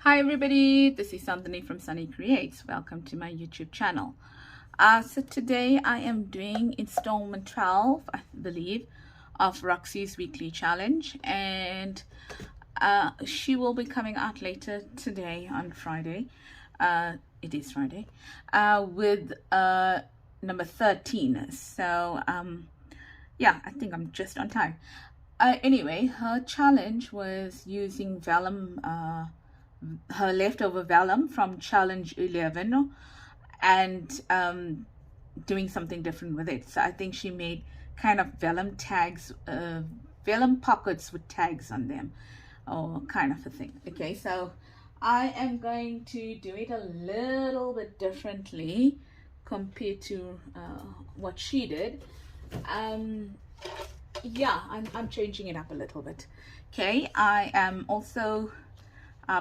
Hi everybody, this is Sandhani from Sunny Creates. Welcome to my YouTube channel. So today I am doing installment 12, I believe, of Roxy's weekly challenge, and she will be coming out later today on Friday. It is Friday, with number 13. So yeah, I think I'm just on time. Anyway, her challenge was using vellum, her leftover vellum from challenge 11, and doing something different with it. So I think she made kind of vellum tags, vellum pockets with tags on them, or kind of a thing. Okay, so I am going to do it a little bit differently compared to what she did. Yeah, I'm changing it up a little bit. Okay, I am also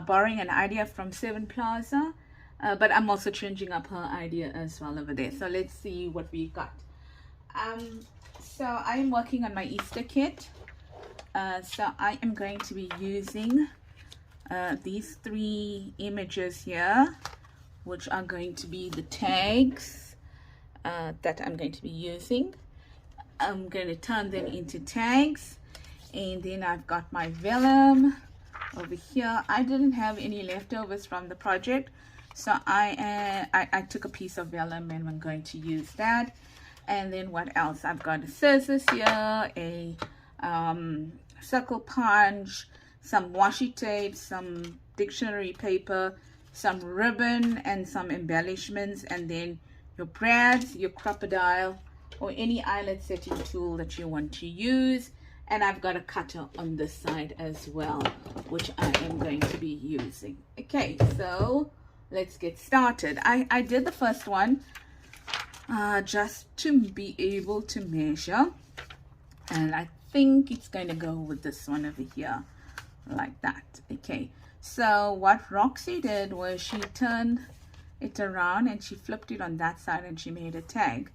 borrowing an idea from Seven Plaza, but I'm also changing up her idea as well over there. So let's see what we got. So I am working on my Easter kit. So I am going to be using these three images here, which are going to be the tags that I'm going to be using. I'm going to turn them into tags, and then I've got my vellum over here. I didn't have any leftovers from the project, so I took a piece of vellum and I'm going to use that. And then what else? I've got a scissors here, a circle punch, some washi tape, some dictionary paper, some ribbon, and some embellishments, and then your brads, your crocodile, or any eyelet setting tool that you want to use. And I've got a cutter on this side as well, which I am going to be using. Okay, so let's get started. I did the first one just to be able to measure, and I think it's going to go with this one over here like that. Okay, so what Roxy did was she turned it around and she flipped it on that side and she made a tag.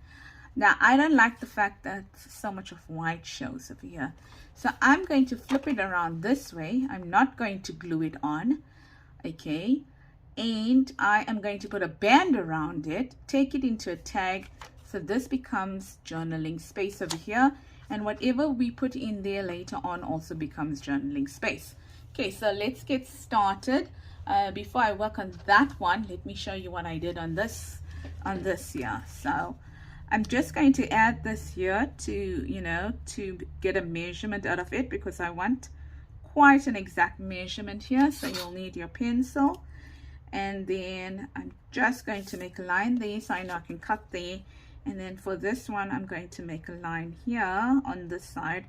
Now, I don't like the fact that so much of white shows over here. So I'm going to flip it around this way. I'm not going to glue it on. Okay. And I am going to put a band around it, take it into a tag. So this becomes journaling space over here. And whatever we put in there later on also becomes journaling space. Okay, so let's get started. Before I work on that one, let me show you what I did on this here. So I'm just going to add this here to get a measurement out of it, because I want quite an exact measurement here. So you'll need your pencil, and then I'm just going to make a line there so I know I can cut there. And then for this one, I'm going to make a line here on this side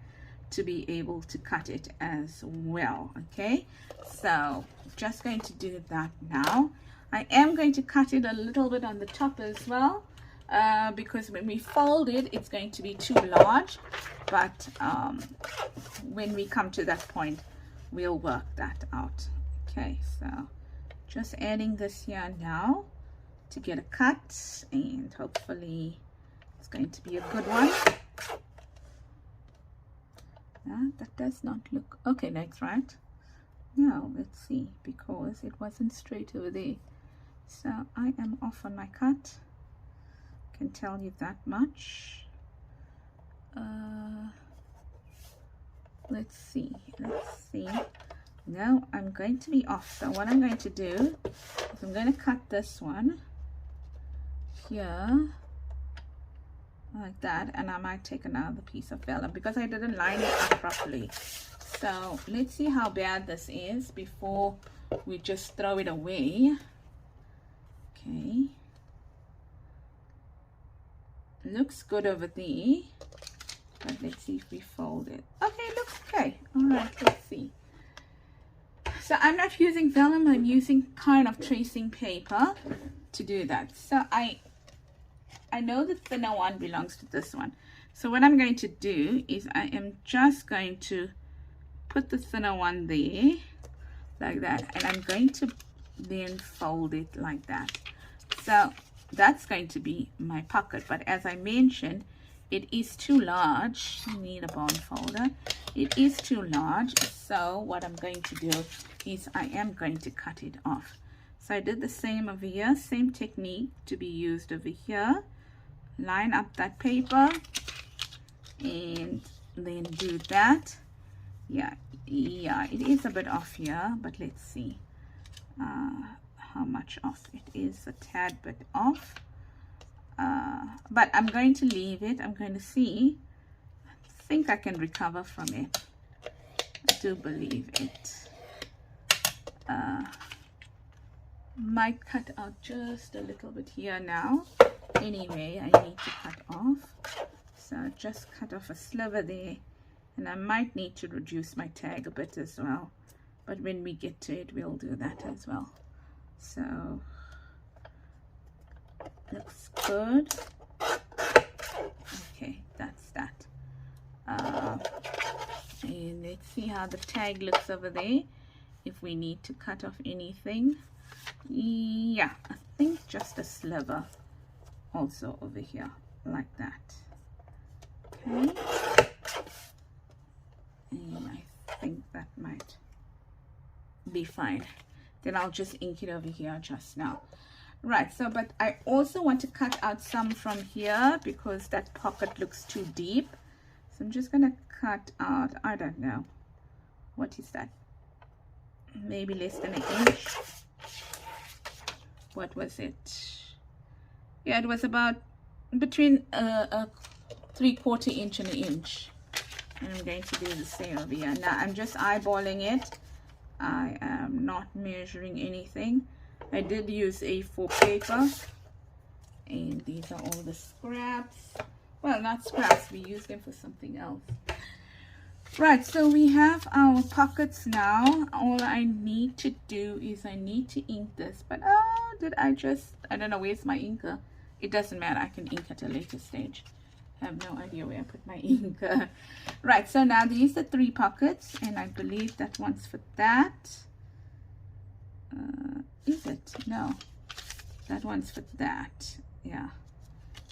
to be able to cut it as well. Okay, so just going to do that now. I am going to cut it a little bit on the top as well, because when we fold it, it's going to be too large. But when we come to that point, we'll work that out. Okay, so just adding this here now to get a cut, and hopefully it's going to be a good one. Yeah, that does not look okay. That's right. Now let's see, because it wasn't straight over there, so I am off on my cut. Can tell you that much. Let's see. Now I'm going to be off, so what I'm going to do is I'm going to cut this one here like that, and I might take another piece of vellum because I didn't line it up properly. So let's see how bad this is before we just throw it away. Okay, looks good over there, but let's see if we fold it. Okay, looks okay. All right, let's see. So I'm not using vellum, I'm using kind of tracing paper to do that. So I know the thinner one belongs to this one. So what I'm going to do is I am just going to put the thinner one there like that, and I'm going to then fold it like that. So that's going to be my pocket, but as I mentioned, it is too large. You need a bond folder. It is too large, so what I'm going to do is I am going to cut it off. So I did the same over here, same technique to be used over here. Line up that paper and then do that. Yeah, it is a bit off here, but let's see how much off. It is a tad bit off, but I'm going to leave it. I'm going to see. I think I can recover from it. I do believe it. Might cut out just a little bit here now. Anyway, I need to cut off, so just cut off a sliver there, and I might need to reduce my tag a bit as well, but when we get to it we'll do that as well. So looks good. Okay, that's that. And let's see how the tag looks over there, if we need to cut off anything. Yeah, I think just a sliver also over here, like that. Okay, and I think that might be fine. Then I'll just ink it over here just now. Right, so but I also want to cut out some from here because that pocket looks too deep. So I'm just gonna cut out, I don't know, what is that, maybe less than an inch. What was it? Yeah, it was about between a 3/4 inch and an inch. And I'm going to do the same over here. Now I'm just eyeballing it. I am not measuring anything. I did use A4 paper, and these are all the scraps. Well, not scraps, we use them for something else. Right, so we have our pockets now. All I need to do is I need to ink this, but I don't know, where's my inker? It doesn't matter, I can ink at a later stage. I have no idea where I put my inker. Right, so now these are 3 pockets, and I believe that one's for that. Is it? No, that one's for that. Yeah,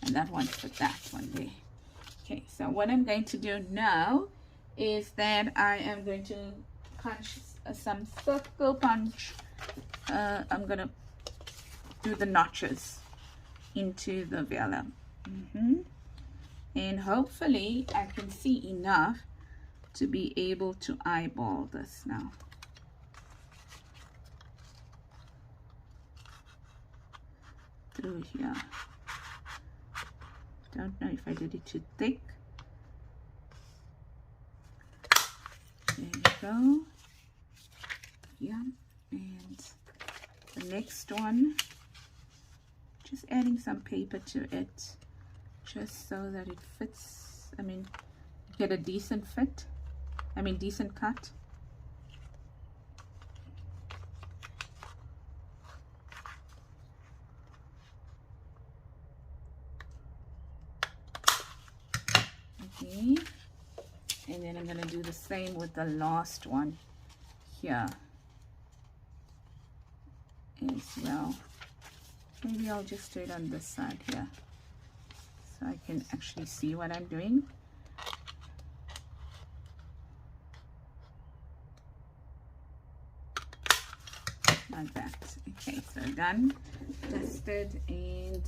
and that one's for that one there. Okay, so what I'm going to do now is that I am going to punch some circle punch. I'm gonna do the notches into the vellum, and hopefully I can see enough to be able to eyeball this now. Through here. Don't know if I did it too thick. There you go. Yeah, and the next one, just adding some paper to it, just so that it fits. I mean, get a decent fit. I mean, decent cut. Okay, and then I'm going to do the same with the last one here as well. Maybe I'll just do it on this side here so I can actually see what I'm doing. Like that. Okay, so done, dusted, and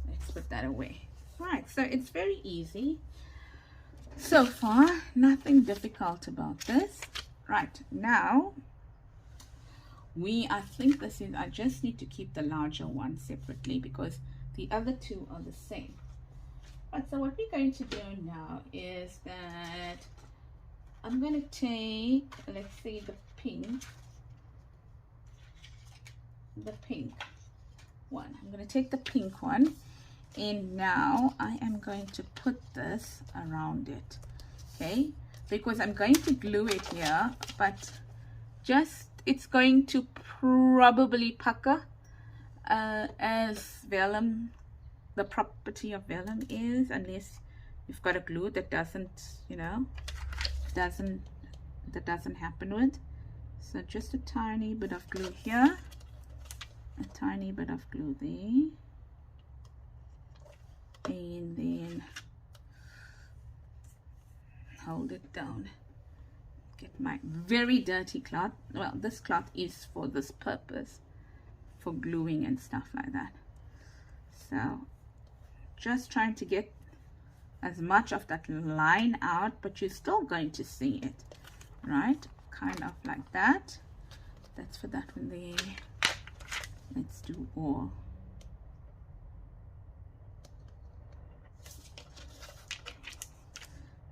let's put that away. Right, so it's very easy so far, nothing difficult about this. Right, now I think this is, I just need to keep the larger one separately because the other two are the same. Right, so what we're going to do now is that I'm going to take, let's say, the pink one. I'm going to take the pink one, and now I am going to put this around it, okay, because I'm going to glue it here, but just it's going to probably pucker as vellum, the property of vellum is, unless you've got a glue that doesn't, you know, that doesn't happen with. So just a tiny bit of glue here, a tiny bit of glue there, and then hold it down. Get my very dirty cloth. Well, this cloth is for this purpose, for gluing and stuff like that. So just trying to get as much of that line out, but you're still going to see it, right? Kind of like that. That's for that one there. Let's do all.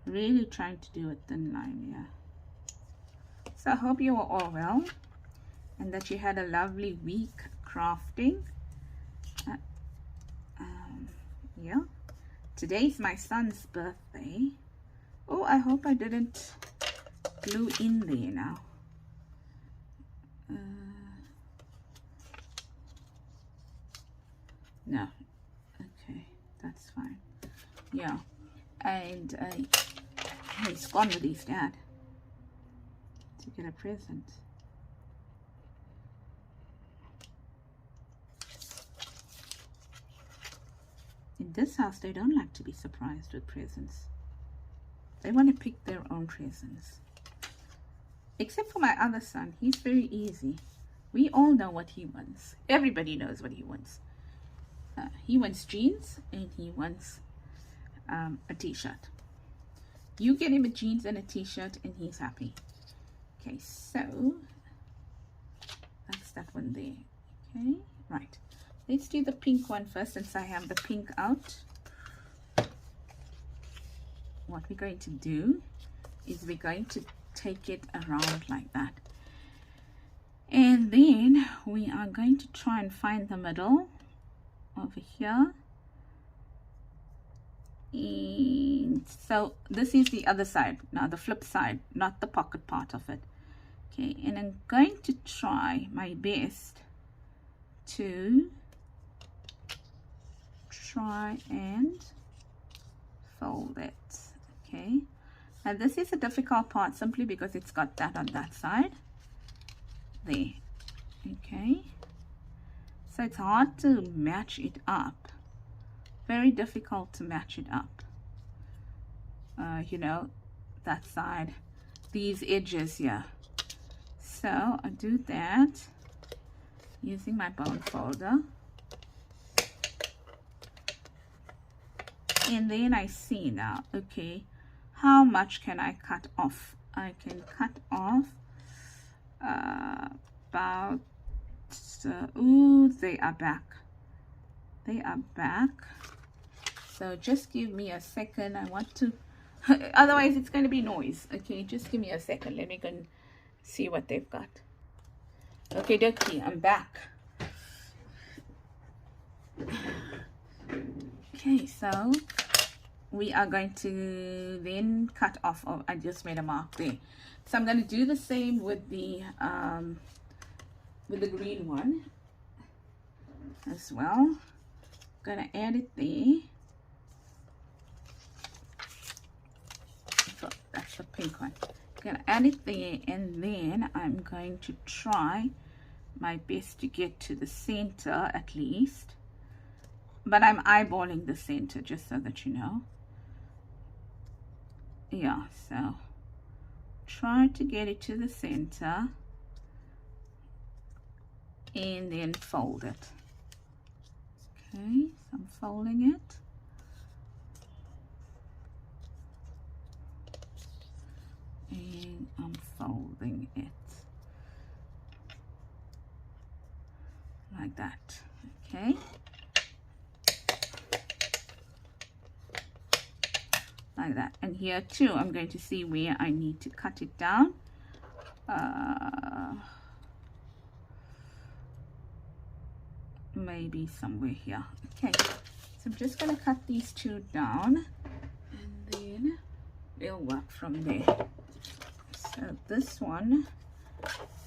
Really trying to do a thin line here. So I hope you are all well and that you had a lovely week crafting. Yeah, today's my son's birthday. Oh, I hope I didn't glue in there now. No, okay, that's fine. Yeah, and he's gone with his dad to get a present. In this house, they don't like to be surprised with presents. They want to pick their own presents. Except for my other son, he's very easy. We all know what he wants. Everybody knows what he wants. He wants jeans and he wants a t-shirt. You get him a jeans and a t-shirt and he's happy. Okay, so that's that one there. Okay, right. Let's do the pink one first, since I have the pink out. What we're going to do is we're going to take it around like that. And then we are going to try and find the middle over here. And so this is the other side, now the flip side, not the pocket part of it. Okay, and I'm going to try my best to try and fold it. Okay, and this is a difficult part simply because it's got that on that side there. Okay, so it's hard to match it up, very difficult to match it up. You know, that side, these edges here. So I do that using my bone folder. And then I see now, okay, how much can I cut off? I can cut off about, ooh, they are back. They are back. So just give me a second. I want to, otherwise it's going to be noise. Okay, just give me a second. Let me go and see what they've got. Okay, dokie, I'm back. Okay, so we are going to then cut off. Oh, I just made a mark there. So I'm going to do the same with the green one as well. Going to add it there. So that's the pink one. Going to add it there, and then I'm going to try my best to get to the center at least. But I'm eyeballing the center, just so that you know. Yeah, so try to get it to the center and then fold it. Okay, so I'm folding it. And I'm folding it like that. Okay. Like that. And here too, I'm going to see where I need to cut it down. Maybe somewhere here. Okay, so I'm just going to cut these two down and then we'll work from there. So this one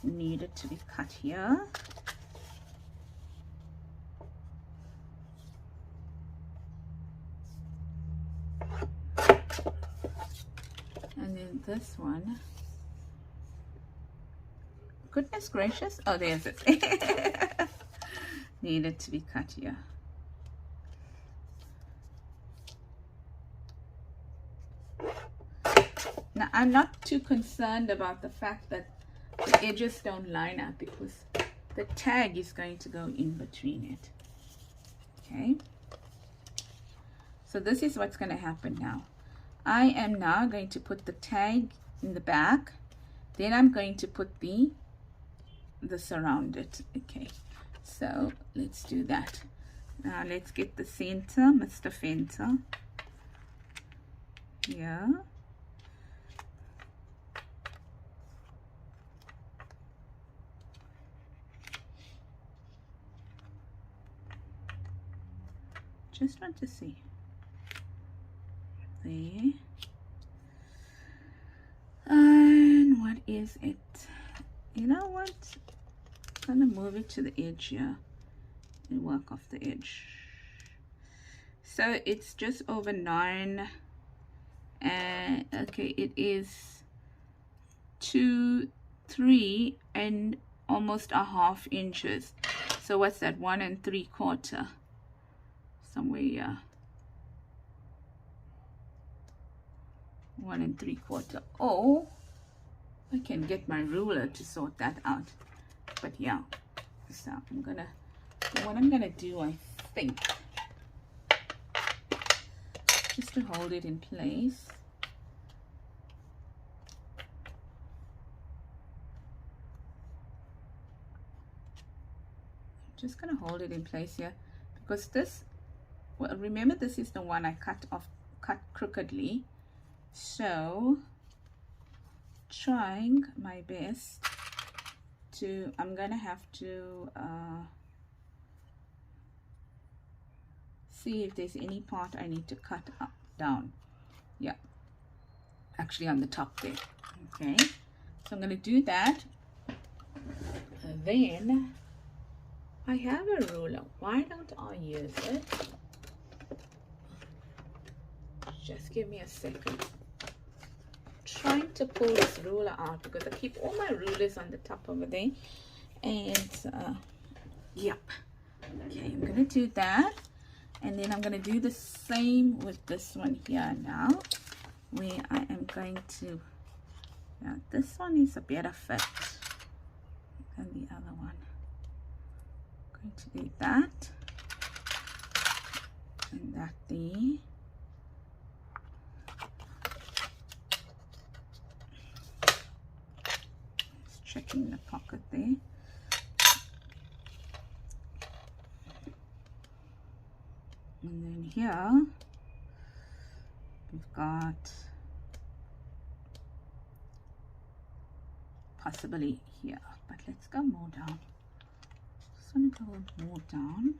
needed to be cut here. And then this one, goodness gracious, oh, there's it. Needed to be cut here. I'm not too concerned about the fact that the edges don't line up, because the tag is going to go in between it. Okay, so this is what's going to happen now. I am now going to put the tag in the back, then I'm going to put this around it. Okay, so let's do that. Now let's get the center, Mr. Fenter. Yeah. Just want to see. There. And what is it? You know what? I'm gonna move it to the edge here and work off the edge. So it's just over 9, and okay, it is 2, 3 and almost a half inches. So what's that? 1 3/4, somewhere here. 1 3/4. Oh, I can get my ruler to sort that out. But yeah, so what I'm gonna do, I think, just to hold it in place, I'm just gonna hold it in place here, because this, well, remember, this is the one I cut crookedly, so trying my best to, I'm gonna have to see if there's any part I need to cut up down. Yeah, actually on the top there. Okay, so I'm gonna do that. And then I have a ruler. Why don't I use it? Just give me a second. Trying to pull this ruler out, because I keep all my rulers on the top over there, and yep. Okay, I'm gonna do that, and then I'm gonna do the same with this one here now, where I am going to, yeah, this one is a better fit than the other one. I'm going to do that and that there. Checking the pocket there. And then here we've got possibly here, but let's go more down. Just want to go more down.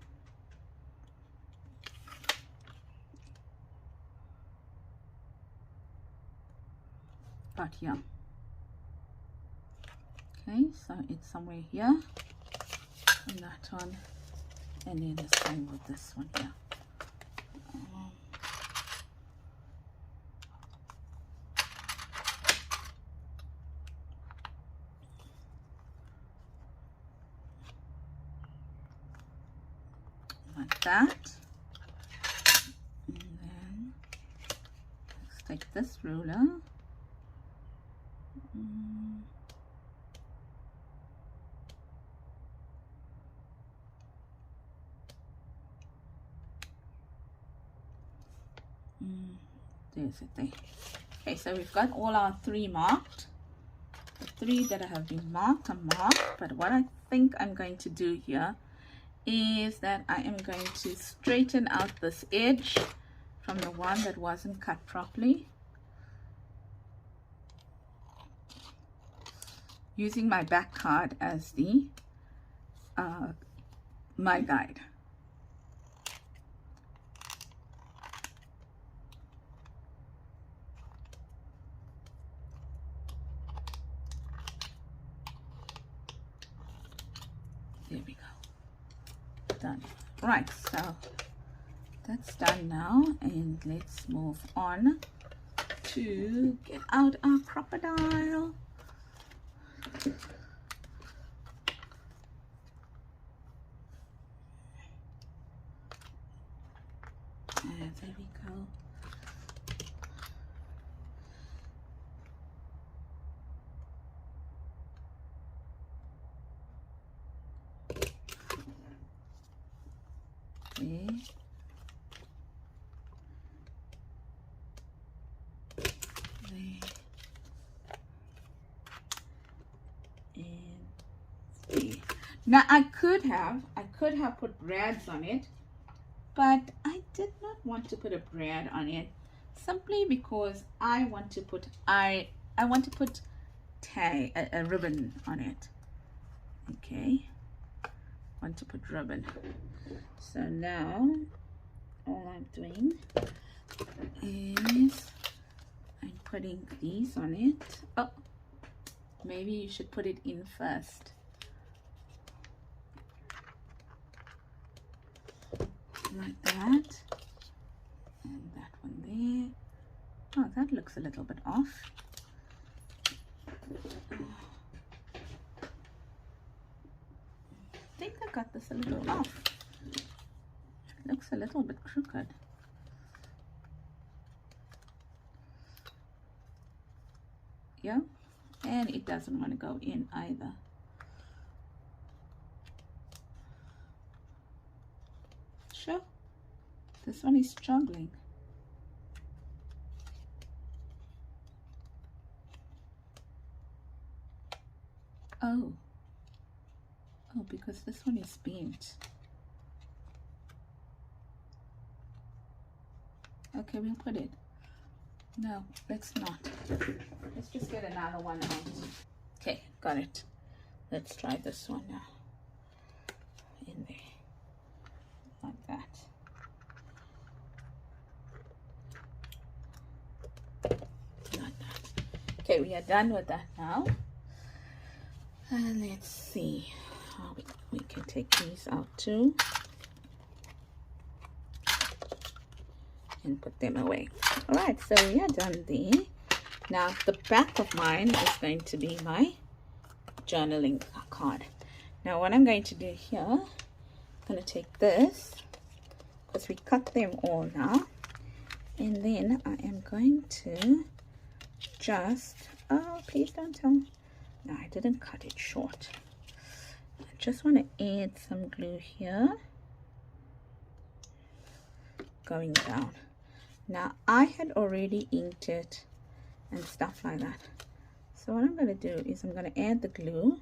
But yeah. Okay, so it's somewhere here on that one, and then the same with this one here. Like that. And then let's take this ruler. There's it there. Okay, so we've got all our 3 marked. The 3 that have been marked are marked, but what I think I'm going to do here is that I am going to straighten out this edge from the one that wasn't cut properly, using my back card as the my guide. There we go. Done. Right, so that's done now, and let's move on to get out our crocodile. And there we go. there. There. And there. Now I could have put brads on it, but I did not want to put a brad on it simply because I want to put a ribbon on it. Okay, want to put ribbon. So now all I'm doing is I'm putting these on it. Oh, maybe you should put it in first. Like that. And that one there. Oh, that looks a little bit off. I think I got this a little off. It looks a little bit crooked. Yeah, and it doesn't want to go in either. Sure, this one is struggling. Oh, because this one is bent. Okay, we'll put it. No, let's not. Let's just get another one out. Okay, got it. Let's try this one now. In there. Like that. Like that. Okay, we are done with that now. And let's see how we can take these out too. And put them away. All right, so we are done there. Now the back of mine is going to be my journaling card. Now what I'm going to do here, I'm going to take this because we cut them all now, and then I am going to just, oh please don't tell, no, I didn't cut it short. I just want to add some glue here going down. Now I had already inked it and stuff like that, so what I'm going to do is I'm going to add the glue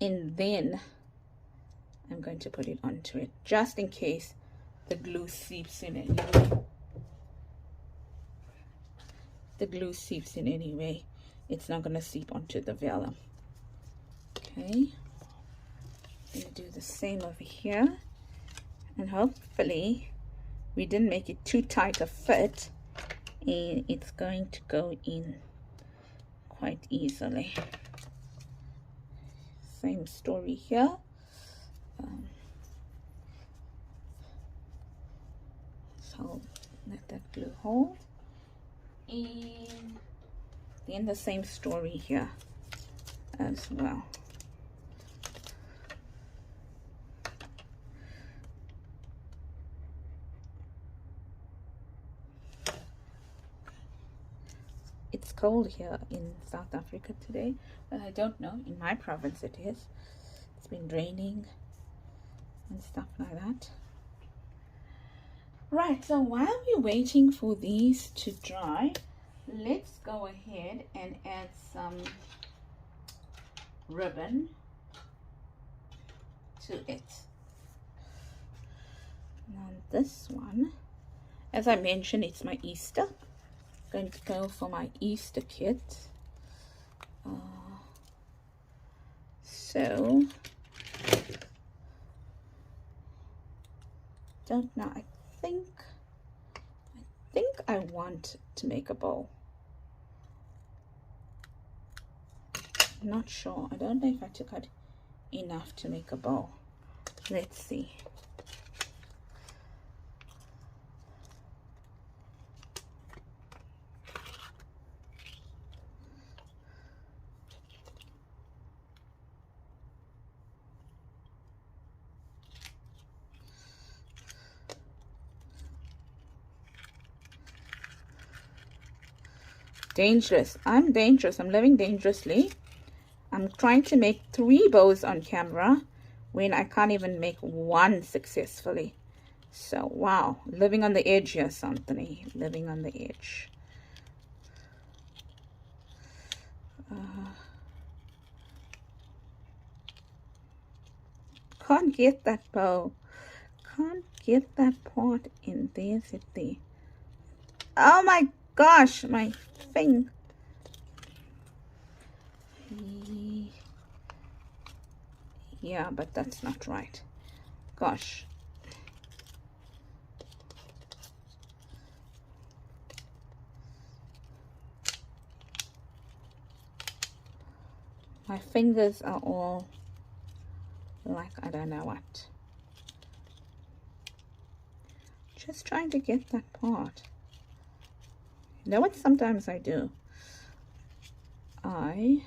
and then I'm going to put it onto it just in case the glue seeps in anyway. The glue seeps in anyway, it's not going to seep onto the vellum. Okay, I'm going to do the same over here, and hopefully we didn't make it too tight a fit and it's going to go in quite easily. Same story here. So let that glue hold, and then the same story here as well. It's cold here in South Africa today, but I don't know, in my province it is. It's been raining and stuff like that. Right, so while we're waiting for these to dry, let's go ahead and add some ribbon to it. Now this one, as I mentioned, it's my Easter. Going to go for my Easter kit. So don't know, I think I want to make a bow. I'm not sure. I don't know if I took out enough to make a bow. Let's see. Dangerous. I'm dangerous. I'm living dangerously. I'm trying to make 3 bows on camera when I can't even make one successfully. So wow, living on the edge here, Anthony, living on the edge. Can't get that bow, can't get that part in there. Is it there? Oh my gosh, my thing. Yeah, but that's not right. Gosh. My fingers are all like I don't know what. Just trying to get that part. You know what sometimes I do? You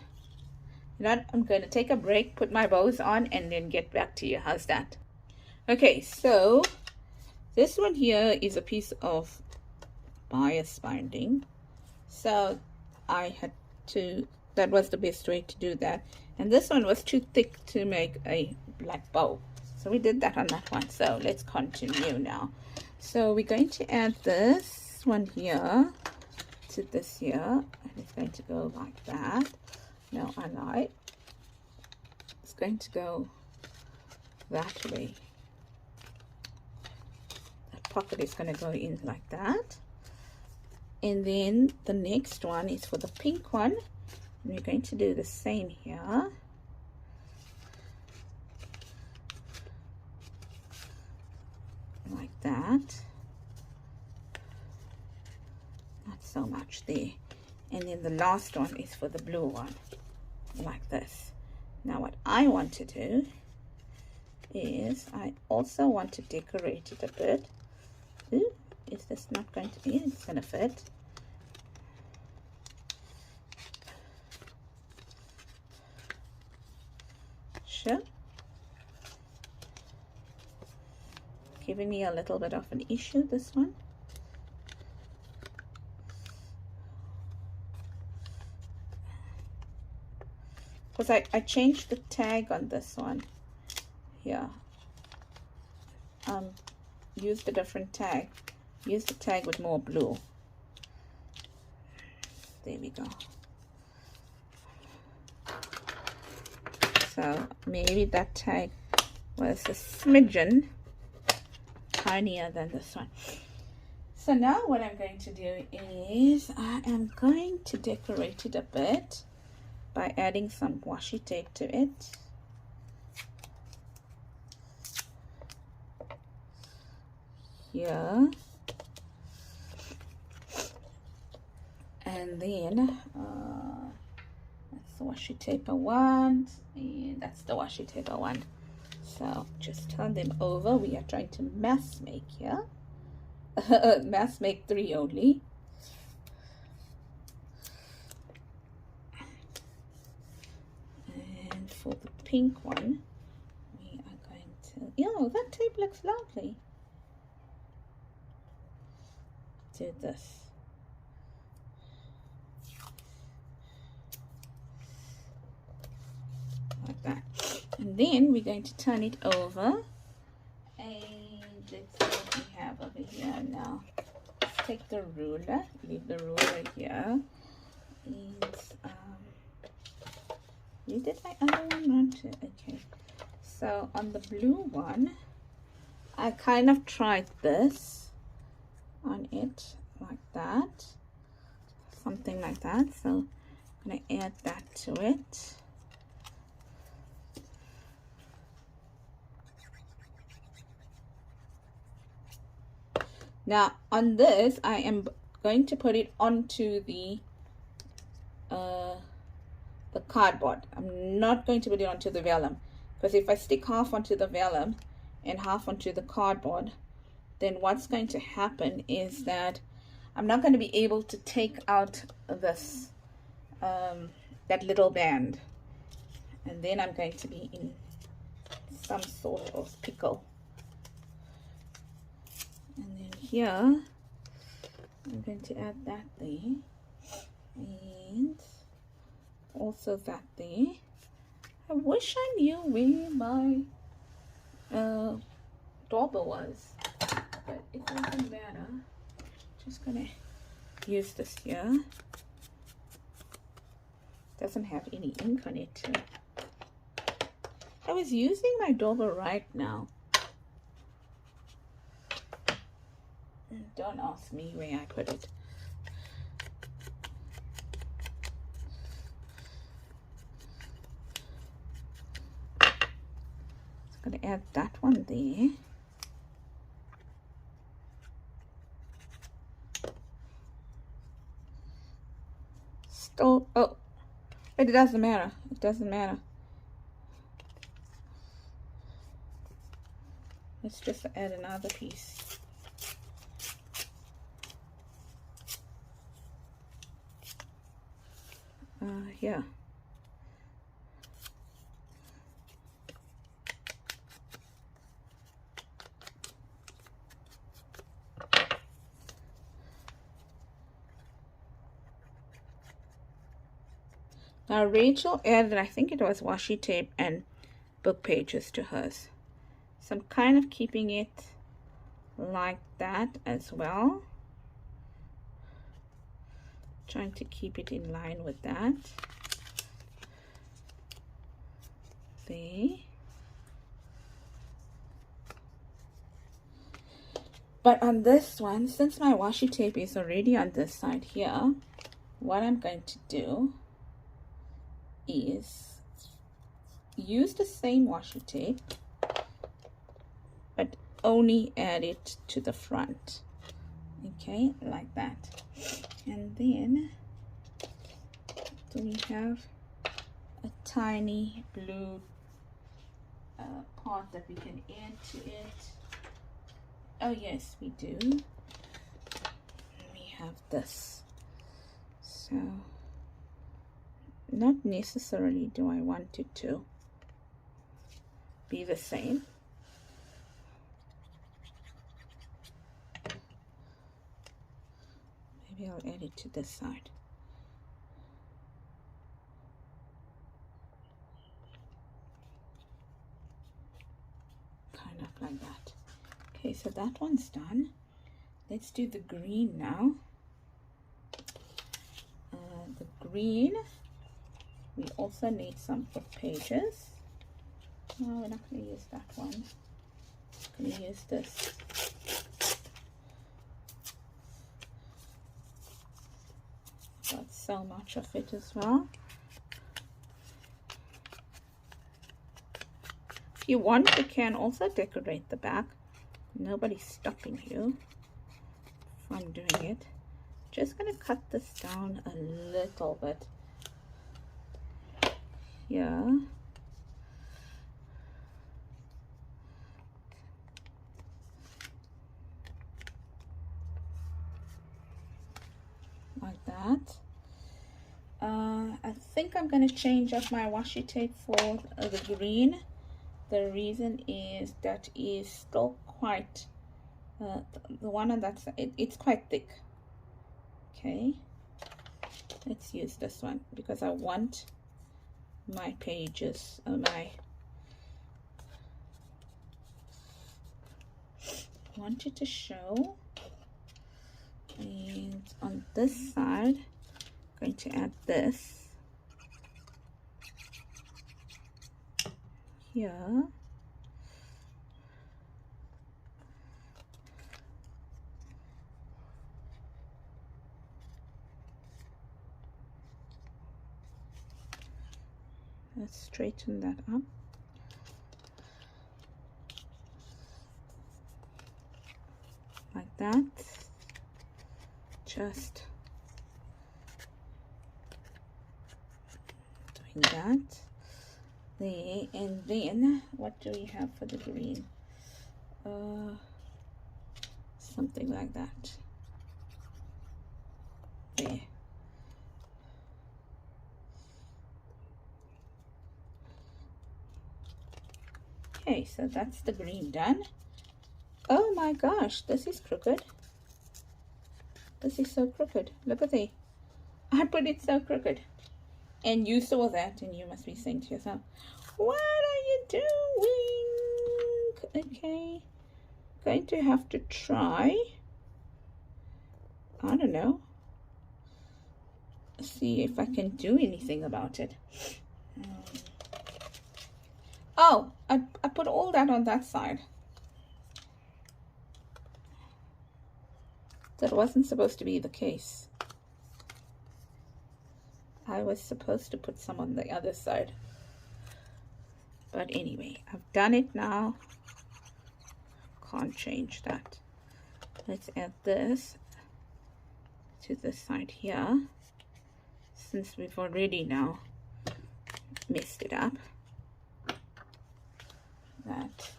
know what? I'm going to take a break, put my bows on, and then get back to you. How's that? Okay, so this one here is a piece of bias binding. So I had to, that was the best way to do that. And this one was too thick to make a black bow. So we did that on that one. So let's continue now. So we're going to add this one here to this here. And it's going to go like that. No, I lied. It's going to go that way. That pocket is going to go in like that. And then the next one is for the pink one. And we're going to do the same here. Like that. Not so much there. And then the last one is for the blue one. Like this. Now what I want to do is I also want to decorate it a bit. Ooh, is this not going to be? It's going to fit. Sure. Giving me a little bit of an issue, this one. Because I changed the tag on this one. Yeah. Used a different tag. Used the tag with more blue. There we go. So maybe that tag was a smidgen tinier than this one. So now what I'm going to do is I am going to decorate it a bit by adding some washi tape to it. Here. And then that's the washi tape I want, and that's the washi tape I want. So just turn them over. We are trying to mass make here. Mass make 3 only. And for the pink one, we are going to, yeah, that tape looks lovely. Do this. Like that. And then we're going to turn it over. And let's see what we have over here now. Let's take the ruler, leave the ruler here. And you did my other one, not it? Okay. So on the blue one, I kind of tried this on it like that, something like that. So I'm going to add that to it. Now on this, I am going to put it onto the cardboard. I'm not going to put it onto the vellum, because if I stick half onto the vellum and half onto the cardboard, then what's going to happen is that I'm not going to be able to take out this that little band, and then I'm going to be in some sort of pickle. And then here I'm going to add that there, and also that there. I wish I knew where my dauber was, but it doesn't matter. Just gonna use this here. Doesn't have any ink on it too. I was using my dauber right now. Don't ask me where I put it. Just gonna add that one there. Still, oh, but it doesn't matter. It doesn't matter. Let's just add another piece. Yeah. Now Rachel added, I think it was washi tape and book pages to hers. So I'm kind of keeping it like that as well. Trying to keep it in line with that. There. But on this one, since my washi tape is already on this side here, what I'm going to do is use the same washi tape, but only add it to the front. Okay, like that. And then do we have a tiny blue part that we can add to it? Oh yes, we do. We have this. So not necessarily do I want it to be the same. Maybe I'll add it to this side. Kind of like that. Okay, so that one's done. Let's do the green now. The green, we also need some book pages. No, we're not going to use that one. We're going to use this. Got so much of it as well. If you want, you can also decorate the back. Nobody's stopping you from doing it. Just gonna cut this down a little bit. Yeah. Like that. I think I'm going to change up my washi tape for the green. The reason is that is still quite, the one on that side, it's quite thick. Okay, let's use this one because I want my pages, want it to show. And on this side, I'm going to add this here. Let's straighten that up. Like that. Just doing that there, and then what do we have for the green? Something like that there. Okay, so that's the green done. Oh my gosh, this is crooked. This is so crooked. Look at that. I put it so crooked. And you saw that and you must be saying to yourself, what are you doing? Okay, going to have to try, I don't know, see if I can do anything about it. Oh, I put all that on that side. That wasn't supposed to be the case. I was supposed to put some on the other side. But anyway, I've done it now. Can't change that. Let's add this to this side here, since we've already now messed it up. That,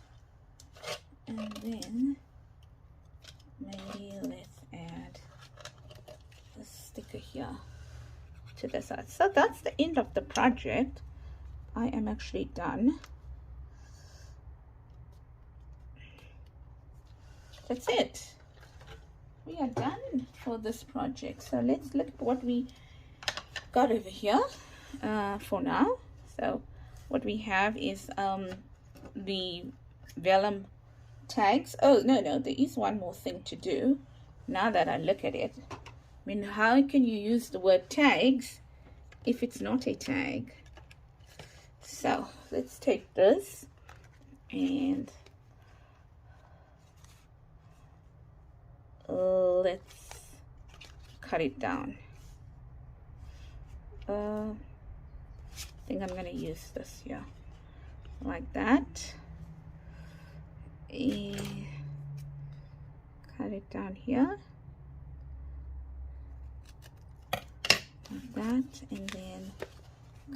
and then maybe let's add a sticker here to the side. So that's the end of the project. I am actually done. That's it. We are done for this project. So let's look at what we got over here for now. So what we have is the vellum tags. Oh, no, there is one more thing to do now that I look at it. I mean, how can you use the word tags if it's not a tag? So let's take this and let's cut it down. I think I'm going to use this here like that, and cut it down here like that, and then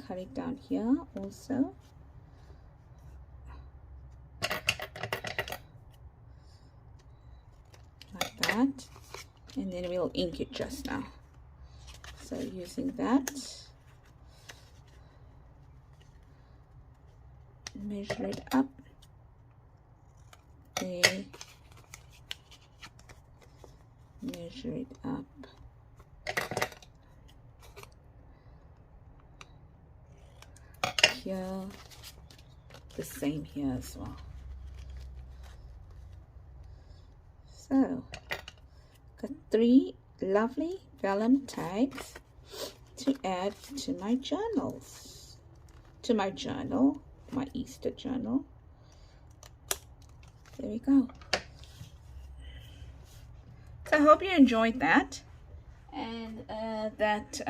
cut it down here also. Like that, and then we'll ink it just now. So using that, measure it up there, measure it up, here, the same here as well. So got 3 lovely vellum tags to add to my journals, to my journal, my Easter journal. There we go. So I hope you enjoyed that, and that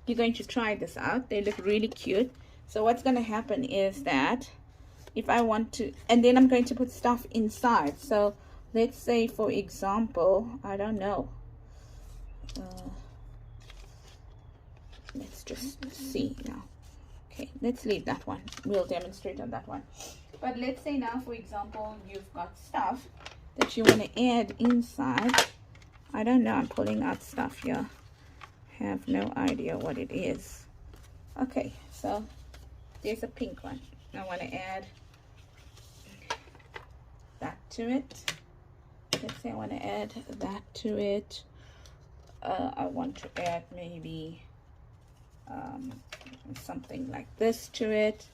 you're going to try this out. They look really cute. So what's going to happen is that if I want to, and then I'm going to put stuff inside. So let's say, for example, I don't know, let's just see now. Okay, let's leave that one. We'll demonstrate on that one. But let's say now, for example, you've got stuff that you want to add inside. I don't know, I'm pulling out stuff here. Have no idea what it is. Okay, so there's a pink one. I want to add that to it. Let's say I want to add that to it. I want to add maybe something like this to it,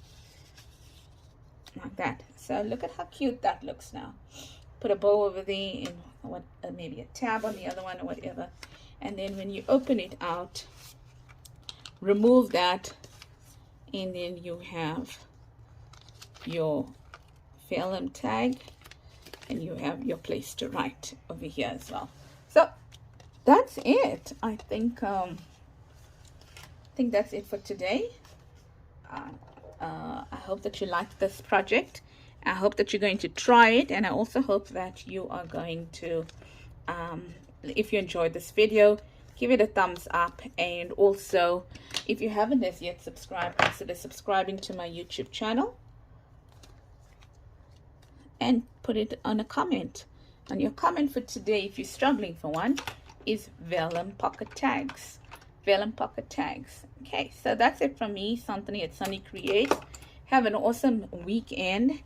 like that. So look at how cute that looks now. Put a bow over there, and what, maybe a tab on the other one or whatever. And then when you open it out, remove that, and then you have your vellum tag, and you have your place to write over here as well. So that's it. I think that's it for today. I hope that you liked this project. I hope that you're going to try it, and I also hope that you are going to, if you enjoyed this video, give it a thumbs up, and also if you haven't as yet subscribed, consider subscribing to my YouTube channel, and put it on a comment. And your comment for today, if you're struggling for one, is vellum pocket tags. Vellum pocket tags. Okay, so that's it from me, Santhony at Sannie Creates. Have an awesome weekend,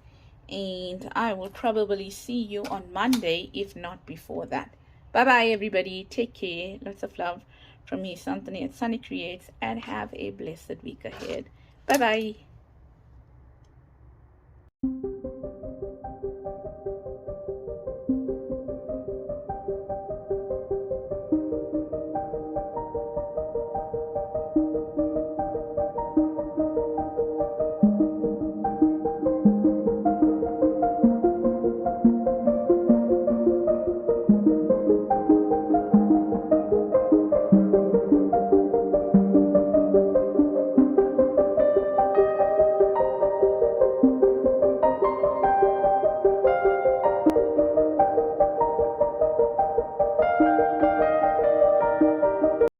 and I will probably see you on Monday, if not before that. Bye bye everybody, take care, lots of love from me, Santhony at Sannie Creates, and have a blessed week ahead. Bye bye.